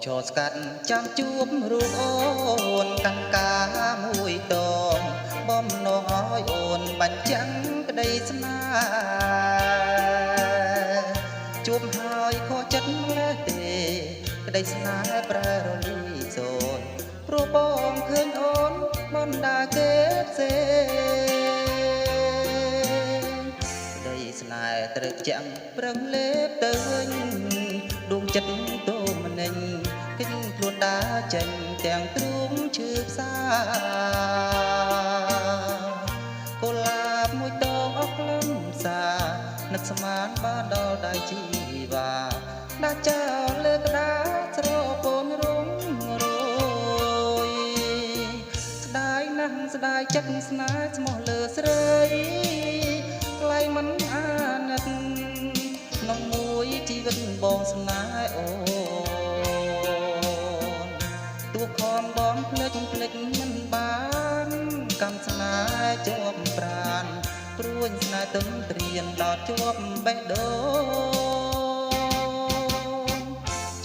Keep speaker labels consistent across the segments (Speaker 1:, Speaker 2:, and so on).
Speaker 1: ឈរស្កាត់ចាំជួបរូបអូនកាន់ការមួយដងបំណងឲ្យអូនបញ្ចាំងក្តីស្នេហ៍ជួបហើយខកចិត្តម្លេះទេក្តីស្នេហ៍ប្រែរលីសូនព្រោះបងឃើញអូនមិនដាគេផ្សេងក្តីស្នេហ៍ត្រឹកចាំងប្រឹងលេបទៅវិញដួងចិត្តតូមនិញគិញខ្លួនដើរចេញទាំងទ្រូងឈឺផ្សាកុលាបមួយតងអស់ក្លឹមសានឹកស្មានបានដល់ដៃជីវ៉ាដាច់ចោលលើក្តារស្រពោនរងរយស្ដាយណាស់ស្ដាយចិត្តស្នេហ៍ស្មោះលើស្រីថ្លៃមិនអាណិតក្នុងមួយជីវិតបងស្នេហ៍អូនទួខំបងភ្លេចមិនបានកម្មស្នេហ៍ជាប់ប្រានព្រួញស្នេហ៍ទឹងត្រៀនដល់ជាប់បេះដូង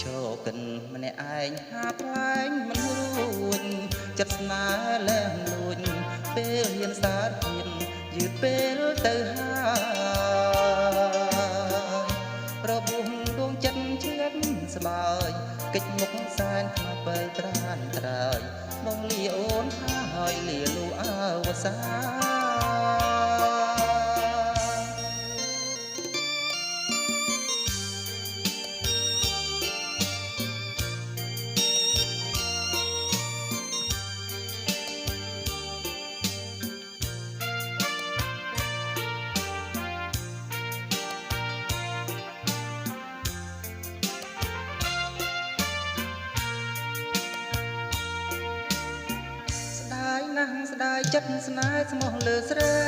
Speaker 1: ឈរកិនម្នាក់ឯងហាផ្លែងមិនរួចចិត្តស្នេហ៍លែងលួចពេលហ៊ានសារធានយឺតពេលទៅហើយរបួសដួងចិត្តឈឺស្បើយកិច្ចមុខសែនក្នុងពេលត្រានត្រើយបងលាអូនហើយលាលូអវសាស្ដាយចិត្តស្នេហ៍ស្មោះលើស្រី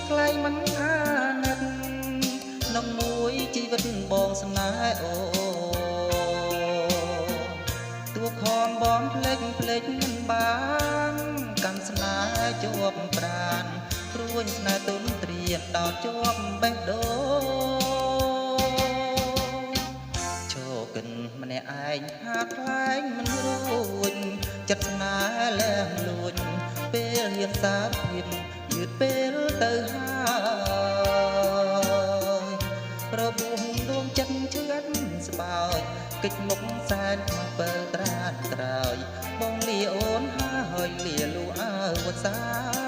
Speaker 1: ថ្លៃមិនអាណិតក្នុងមួយជីវិតបងស្នេហ៍អូទួខំបងភ្លេចមិនបានកាន់ស្នេហ៍ជាប់ប្រានព្រួញស្នេហ៍ទុនត្រៀនដល់ជាប់បេះដូងឈរកិនម្នាក់ឯងហាត់ខ្លែងមិនរួចចិត្តស្នេហ៍លែងលួចពេលហ៊ានសារភាពយឺតពេលទៅហើយរបួសដួងចិត្តឈឺស្បើយកិច្ចមុខសែនក្នុងពេលត្រានត្រើយបងលាអូនហើយលាលូអើវសា